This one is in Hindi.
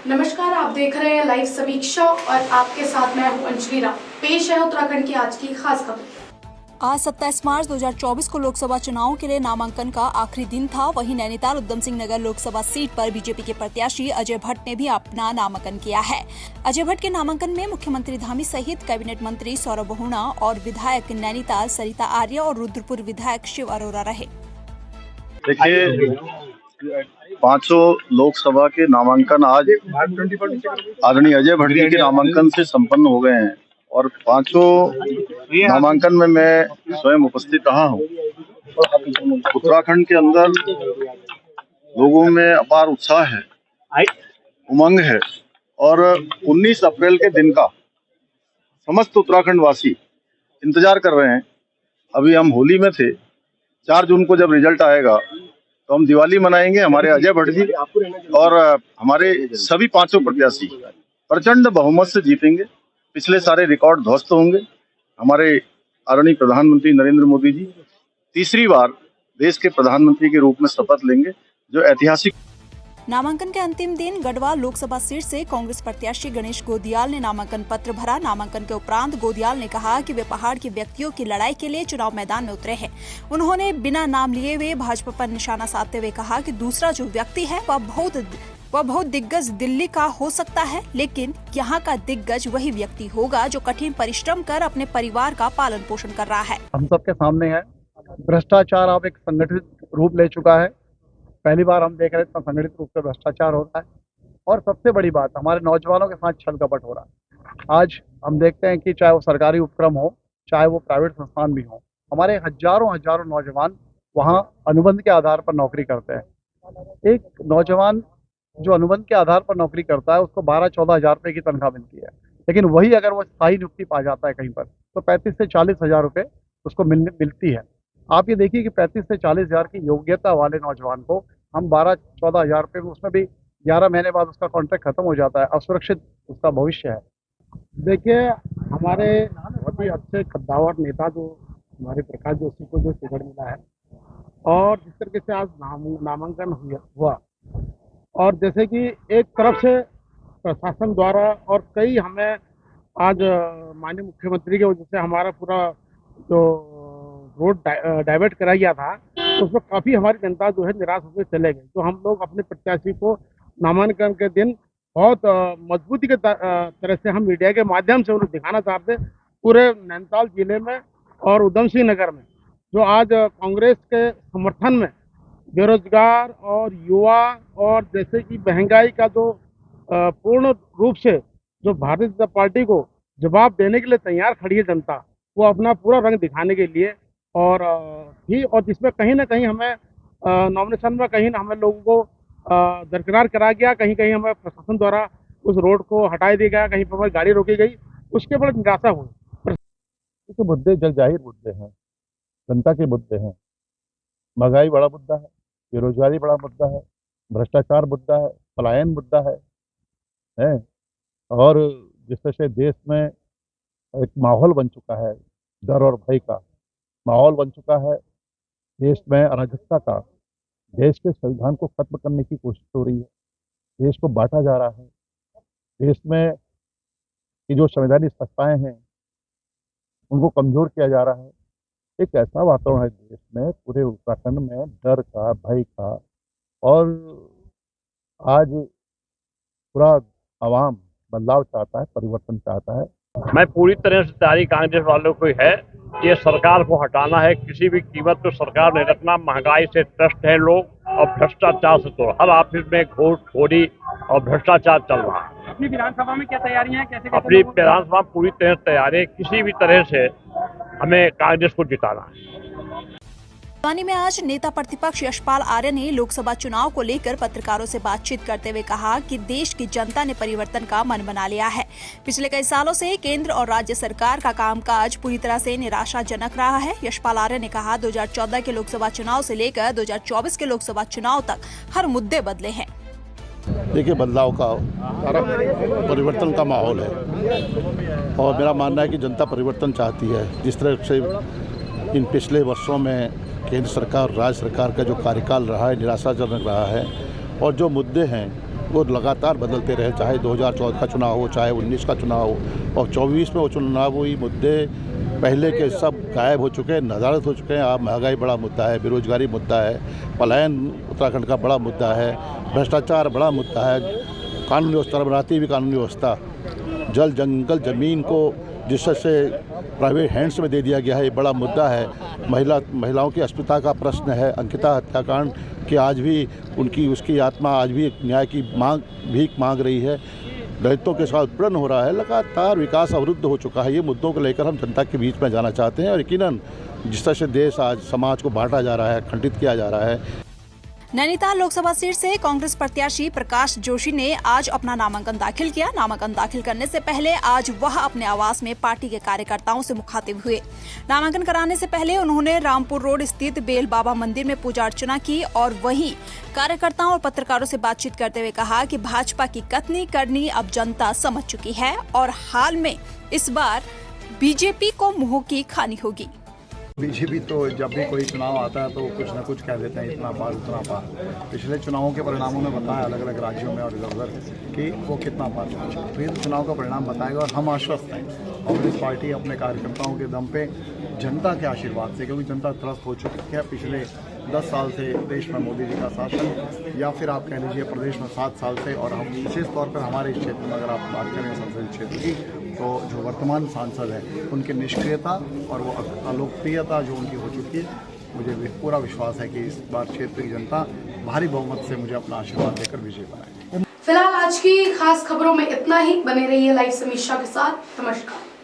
नमस्कार, आप देख रहे हैं लाइव समीक्षा और आपके साथ मैं हूं अंजलि राम। पेश है उत्तराखंड की आज की खास खबर। आज 27 मार्च 2024 को लोकसभा चुनाव के लिए नामांकन का आखिरी दिन था। वहीं नैनीताल उधम सिंह नगर लोकसभा सीट पर बीजेपी के प्रत्याशी अजय भट्ट ने भी अपना नामांकन किया है। अजय भट्ट के नामांकन में मुख्यमंत्री धामी सहित कैबिनेट मंत्री सौरभ बहुगुणा और विधायक नैनीताल सरिता आर्य और रुद्रपुर विधायक शिव अरोरा रहे। देखिए, 500 लोकसभा के नामांकन आज आदरणीय अजय भट्ट जी के नामांकन से संपन्न हो गए हैं और 500 नामांकन में मैं स्वयं उपस्थित रहा हूं। उत्तराखंड के अंदर लोगों में अपार उत्साह है, उमंग है और 19 अप्रैल के दिन का समस्त उत्तराखंड वासी इंतजार कर रहे हैं। अभी हम होली में थे, 4 जून को जब रिजल्ट आएगा तो हम दिवाली मनाएंगे। हमारे अजय भट्ट जी और हमारे सभी 500 प्रत्याशी प्रचंड बहुमत से जीतेंगे। पिछले सारे रिकॉर्ड ध्वस्त होंगे। हमारे आदरणीय प्रधानमंत्री नरेंद्र मोदी जी तीसरी बार देश के प्रधानमंत्री के रूप में शपथ लेंगे, जो ऐतिहासिक। नामांकन के अंतिम दिन गढ़वा लोकसभा सीट से कांग्रेस प्रत्याशी गणेश गोदियाल ने नामांकन पत्र भरा। नामांकन के उपरांत गोदियाल ने कहा कि वे पहाड़ के व्यक्तियों की लड़ाई के लिए चुनाव मैदान में उतरे हैं। उन्होंने बिना नाम लिए हुए भाजपा पर निशाना साधते हुए कहा कि दूसरा जो व्यक्ति है वह बहुत दिग्गज दिल्ली का हो सकता है, लेकिन यहाँ का दिग्गज वही व्यक्ति होगा जो कठिन परिश्रम कर अपने परिवार का पालन पोषण कर रहा है। हम सबके सामने है भ्रष्टाचार अब एक संगठित रूप ले चुका है। पहली बार हम देख रहे हैं संगठित रूप से भ्रष्टाचार हो रहा है और सबसे बड़ी बात हमारे नौजवानों के साथ छल कपट हो रहा है। आज हम देखते हैं कि चाहे वो सरकारी उपक्रम हो, चाहे वो प्राइवेट संस्थान भी हो, हमारे हजारों नौजवान वहाँ अनुबंध के आधार पर नौकरी करते हैं। एक नौजवान जो अनुबंध के आधार पर नौकरी करता है उसको 12-14 हज़ार रुपये की तनख्वाह मिलती है, लेकिन वही अगर वो स्थायी नियुक्ति पा जाता है कहीं पर तो 35 से 40 हज़ार रुपये उसको मिलती है। आप ये देखिए कि 35 से 40 हज़ार की योग्यता वाले नौजवान को हम 12-14 हज़ार रुपये में, उसमें भी 11 महीने बाद उसका कॉन्ट्रैक्ट खत्म हो जाता है। असुरक्षित उसका भविष्य है। देखिए, हमारे बहुत ही अच्छे कद्दावर नेता जो हमारे प्रकाश जोशी को जो टिकट मिला है और जिस तरीके से आज नामांकन हुआ और जैसे कि एक तरफ से प्रशासन द्वारा और कई हमें आज माननीय मुख्यमंत्री की वजह से हमारा पूरा जो रोड डाइवर्ट करा गया था तो उसमें काफ़ी हमारी जनता जो है निराश होकर चले गए। तो हम लोग अपने प्रत्याशी को नामांकन के दिन बहुत मजबूती के तरह से हम मीडिया के माध्यम से उन्हें दिखाना चाहते पूरे नैनीताल जिले में और उधम सिंह नगर में जो आज कांग्रेस के समर्थन में बेरोजगार और युवा और जैसे कि महंगाई का जो पूर्ण रूप से जो भारतीय जनता पार्टी को जवाब देने के लिए तैयार खड़ी है जनता, वो अपना पूरा रंग दिखाने के लिए और जिसमें कहीं ना कहीं हमें नॉमिनेशन में कहीं हमें लोगों को दरकिनार करा गया, कहीं कहीं हमें प्रशासन द्वारा उस रोड को हटा दिया गया, कहीं पर हमारी गाड़ी रोकी गई, उसके बड़े निराशा हुई। तो मुद्दे जग जाहिर मुद्दे हैं, जनता के मुद्दे हैं। महंगाई बड़ा मुद्दा है, बेरोजगारी बड़ा मुद्दा है, भ्रष्टाचार मुद्दा है, पलायन मुद्दा है और जिस तरह से देश में एक माहौल बन चुका है, डर और भय का माहौल बन चुका है, देश में अराजकता का, देश के संविधान को खत्म करने की कोशिश हो रही है, देश को बांटा जा रहा है, देश में की जो संवैधानिक संस्थाएं हैं उनको कमजोर किया जा रहा है। एक ऐसा वातावरण है देश में, पूरे उत्तराखंड में डर का, भय का और आज पूरा आवाम बदलाव चाहता है, परिवर्तन चाहता है। मैं पूरी तरह से तैयारी कांग्रेस वालों को है, ये सरकार को हटाना है किसी भी कीमत पर। सरकार ने रखना, महंगाई से त्रस्त है लोग और भ्रष्टाचार से तो हर ऑफिस में घूसखोरी और भ्रष्टाचार चल रहा है। अपनी विधानसभा में क्या तैयारियां हैं, कैसे अपनी विधानसभा पूरी तरह तैयारी है, किसी भी तरह से हमें कांग्रेस को जिताना है। बड़वानी में आज नेता प्रतिपक्ष यशपाल आर्य ने लोकसभा चुनाव को लेकर पत्रकारों से बातचीत करते हुए कहा कि देश की जनता ने परिवर्तन का मन बना लिया है। पिछले कई सालों से केंद्र और राज्य सरकार का कामकाज पूरी तरह से निराशाजनक रहा है। यशपाल आर्य ने कहा 2014 के लोकसभा चुनाव से लेकर 2024 के लोकसभा चुनाव तक हर मुद्दे बदले हैं। देखिए, बदलाव का, परिवर्तन का माहौल है और मेरा मानना है कि जनता परिवर्तन चाहती है। जिस तरह से इन पिछले वर्षों में केंद्र सरकार, राज्य सरकार का जो कार्यकाल रहा है निराशाजनक रहा है और जो मुद्दे हैं वो लगातार बदलते रहे, चाहे 2014 का चुनाव हो, चाहे 19 का चुनाव हो, और 24 में वो चुनावी मुद्दे पहले के सब गायब हो चुके हैं, नदारद हो चुके हैं। अब महंगाई बड़ा मुद्दा है, बेरोजगारी मुद्दा है, पलायन उत्तराखंड का बड़ा मुद्दा है, भ्रष्टाचार बड़ा मुद्दा है, कानूनी व्यवस्था बनाती हुई कानूनी व्यवस्था, जल जंगल ज़मीन को जिस तरह से प्राइवेट हैंड्स में दे दिया गया है, ये बड़ा मुद्दा है। महिलाओं की अस्मिता का प्रश्न है। अंकिता हत्याकांड कि आज भी उसकी आत्मा आज भी न्याय की भीख मांग रही है। दलितों के साथ उत्पीड़न हो रहा है, लगातार विकास अवरुद्ध हो चुका है। ये मुद्दों को लेकर हम जनता के बीच में जाना चाहते हैं और यकीनन जिस तरह से देश आज समाज को बांटा जा रहा है, खंडित किया जा रहा है। नैनीताल लोकसभा सीट से कांग्रेस प्रत्याशी प्रकाश जोशी ने आज अपना नामांकन दाखिल किया। नामांकन दाखिल करने से पहले आज वह अपने आवास में पार्टी के कार्यकर्ताओं से मुखातिब हुए। नामांकन कराने से पहले उन्होंने रामपुर रोड स्थित बेल बाबा मंदिर में पूजा अर्चना की और वहीं कार्यकर्ताओं और पत्रकारों से बातचीत करते हुए कहा कि भाजपा की कथनी करनी अब जनता समझ चुकी है और हाल में इस बार बीजेपी को मुंह की खानी होगी। बीजेपी तो जब भी कोई चुनाव आता है तो कुछ न कुछ कह देते हैं, इतना पार उतना पार। पिछले चुनावों के परिणामों ने बताया अलग अलग राज्यों में और इधर उधर कि वो कितना पार पहुंचे। तो ये चुनाव का परिणाम बताएगा और हम आश्वस्त हैं कांग्रेस पार्टी अपने कार्यकर्ताओं के दम पे, जनता के आशीर्वाद से, क्योंकि जनता त्रस्त हो चुकी है पिछले 10 साल से देश में मोदी जी का शासन, या फिर आप कह लीजिए प्रदेश में 7 साल से। और हम विशेष तौर पर हमारे इस क्षेत्र में अगर आप बात करें संसदीय क्षेत्र की, तो जो वर्तमान सांसद हैं उनकी निष्क्रियता और वो अलोकप्रियता जो उनकी हो चुकी है, मुझे पूरा विश्वास है कि इस बार क्षेत्र की जनता भारी बहुमत से मुझे अपना आशीर्वाद देकर विजयी बनाएगी। फिलहाल आज की खास खबरों में इतना ही। बने रहिए लाइव समीक्षा के साथ। नमस्कार।